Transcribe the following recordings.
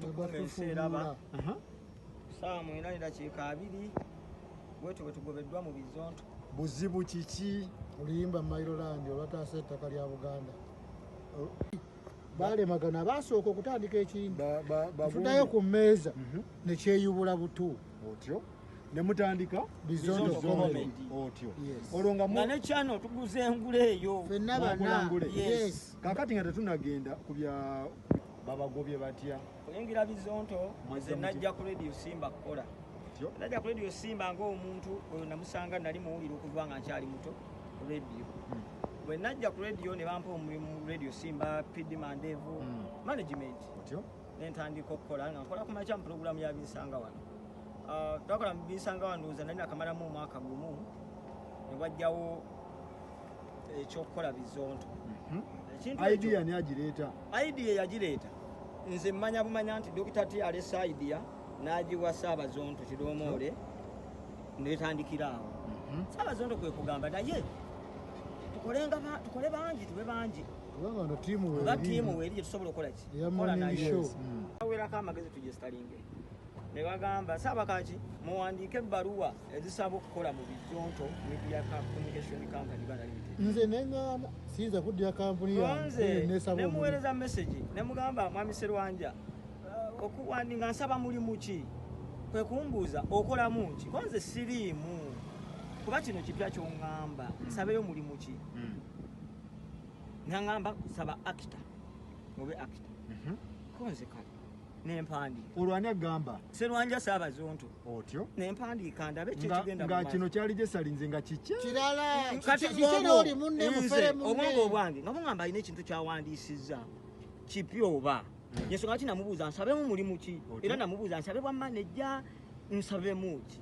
tukuma enseeraba saa 8:2 bwetu bwe tugobeddwa mu Bizonto. Buzibu kiki? Oluyimba Mailoland olwataasa ettaka lya Buganda. Balemagana basooka okutandika ekintu. Tuddayo ku mmeeza ne kyeyubula butu. Otyo. Ne mutandika Bizonto comedy. Otyo. Olwo nga ne channel tuguze engule eyo. Fenna bana. Yes. Kakati nga tetunagenda ku bya babagobye batya. Oyingira Bizonto nze najja ku Radio Simba kukola. Najja ku Radio Simba ng'omuntu oyo namusanga nali muwulira okuva nga nkyali muto ku radio. Bwe najja ku radio ne bampa omulimu mu Radio Simba, PD Mandevu, management. Ne ntandika okukola nga nkola ku makya mu programu ya Bisanga wano. Twakola mu Bisanga wano nze nali nakamalamu omwaka gumu ne wajjawo ekyokukola Bizonto. Idea ni agireeta. Idea yagireeta. Nze mmanya bumanya nti Dr. T alessa idea n'agiwa Ssaabazonto Kidomoole netandikira awo. Ssaabazonto kwe kugamba naye tukole bangi tube bangi. Kubanga no tiimu we. Nga tiimu we eri tusobola okukola ki? Kola nayo. Awerako amagezi tugestalinge. Ne bagamba Ssaabakaki muwandiike ebbaluwa ezisaba okukola mu Bizonto Media Communication Company Uganda Limited. Nze nengana sinza kuddira kampuni yange ne muweereza message ne mugamba Mwami Sserwanja okuwandi nga nsaba mulimu ki? Kwe kumbuuza okolamu ki? Konze siriimu. Kuba kino kipya ky'oŋŋamba nsabeyo mulimu ki? Ngamba saba actor. Obe actor. Konze kale. Nempandiika. Olwani agamba Sserwanja Ssaabazonto. Otyo. Nempandiika ndabe kye kigenda nga kino kyali gyesalinze nga kiki? Kirala. Kati oli munne mufere munne. Obwongo obwange nga bugamba alina ekintu kyawandiisizza kipya oba. Yensonga lwaki namubuuza nsabemu mulimu ki? Era namubuuza nsabe bwa manager nsabemu ki?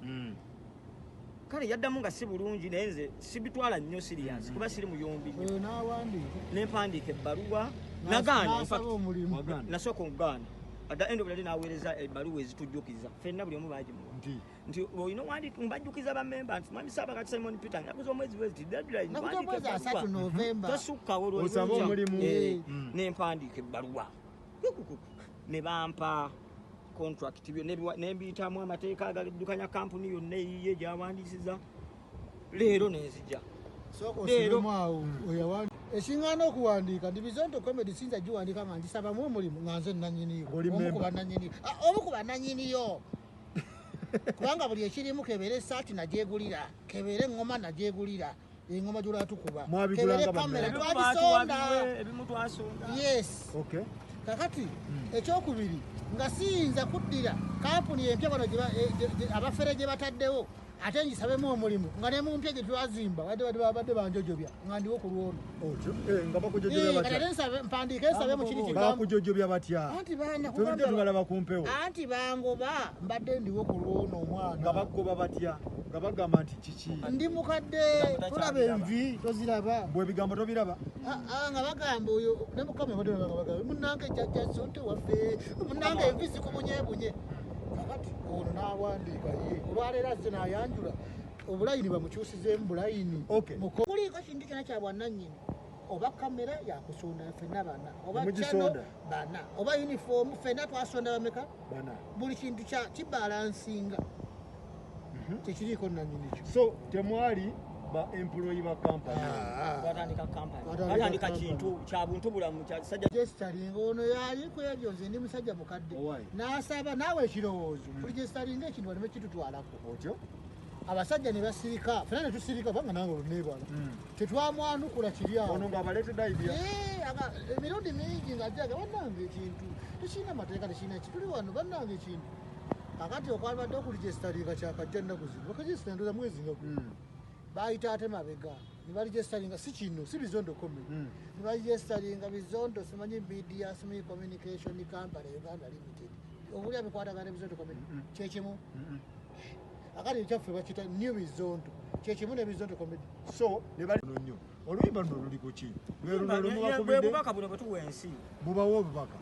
Kale yaddamu nga si bulungi naye nze sibitwala nnyo serious kuba siri muyombi nnyo. N'awandiika. Nempandiika ebbaluwa nagaana Nagaana. nasooka okugaana. At the end of the day naweereza ebbaluwa ezitujjukiza ffenna buli omu baagimuwa nti olina owandiika mbajjukiza bammemba nti Mwami Ssaabakaki Simon Peter yakuza omwezi wezi deadline nakutomwezi 3 November tosukkawo osaba omulimu nempandiika ebbaluwa ne bampa contract ne mbiyitamu amateeka agaddukanya kampuni yonna eyiye gyawandiisiza leero nenzija ekiŋŋaana okuwandiika ndi Bizonto comedy sinza giwandiika nga ngisabamu omulimu nga nze nanyiniyo omu ku bannanyiniyo kubanga buli ekirimu kebeere esaati nagyegulira kebeere eŋŋoma nagyegulira eŋŋoma gyolwatukuba kebeere kamera twabisonda ebimu twasonda yes kakati ekyokubiri nga siyinza kuddira kampuni empya bano abafere gye bataddewo ate ngisabemu omulimu nga ne mu mpya gye twazimba badde banjojobya nga ndiwo ku lwono nga bakujojobya batya mpandiika ensabe mu kiri kigambo bakujojobya batya anti baana tubidde tubalaba ku mpewo anti bangoba mbadde ndiwo ku lwono omwana nga bagoba batya nga bagamba nti kiki ndi mukadde tulaba envi toziraba bwe bigambo tobiraba nga bagamba oyo ne mukama badde bagamba munnange jjajja Zonto waffe munnange envi zikubunyebunye kakati ono n'awandiika ye olwaleero azze n'ayanjula obulayini bamukyusizeemu bulayini kuliko kintu kyona kya bwannannyini oba kamera yakusonda ffenna bana oba channel bana oba uniform ffenna twasonda bameka bana buli kintu kibalansinga tekiriiko nannyini kyo so temwali ba employee ba company batandika kintu kya buntu bulamu kya sajja registering ono yali ku ebyo nze ndi musajja mukadde n'asaba naawe ekirowoozo registering ekintu baleme kitutwalako otyo abasajja ne basirika ffenna ne tusirika kubanga nange olunebala tetwamwanukula kiri awo ono ng'abaleetedde idea emirundi mingi ng'ajjaga bannange ekintu tekirina mateeka tekirina ki tuli wano bannange ekintu kakati okwabadde okuregisteringa kyakajja nnaku zino bakaregisteringa mwezi nga bayita ate mabega ne baregisteringa si kino si Bizonto comedy ne baregisteringa Bizonto simanyi media simanyi communication company Uganda Limited obulya bikwatagana ne Bizonto comedy kyekimu akati ekyaffe bakita new Bizonto kyekimu ne Bizonto comedy so ne bali nnyo oluyimba luno luli ku ki bubaka buno bwe tuwa ensi bubawo obubaka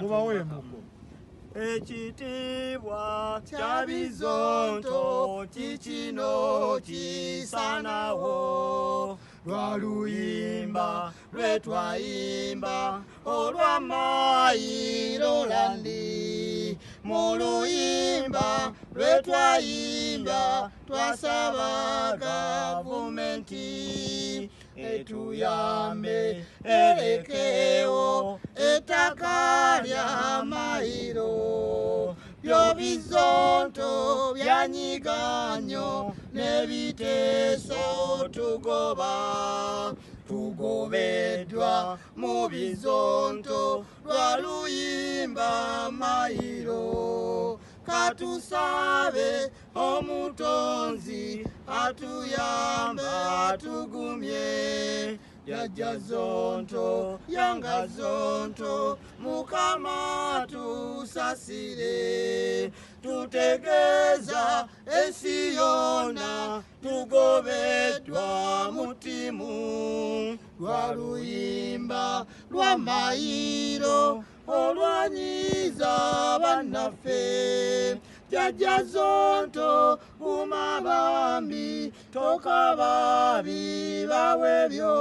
bubawo emugo ekitiibwa kya Bizonto kikino kisanawo lwa luyimba lwe twayimba olwa Mailoland mu luyimba lwe twayimba twasaba gavumenti etuyambe erekewo ettaka lya mayiro byobizonto byanyiganyo n'ebiteeso tugoba tugobeddwa mu bizonto lwa luyimba mayiro katusabe omutonzi atuyambe atugumye yajja zonto yanga zonto mukama tusasire tutegeeza ensi yonna tugobeddwa mutimu lwa luyimba lwa mayiro olwanyiza bannaffe jjajja zonto kumabambi tokababi bawebyo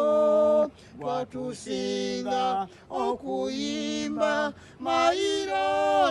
watusinga okuyimba mayiro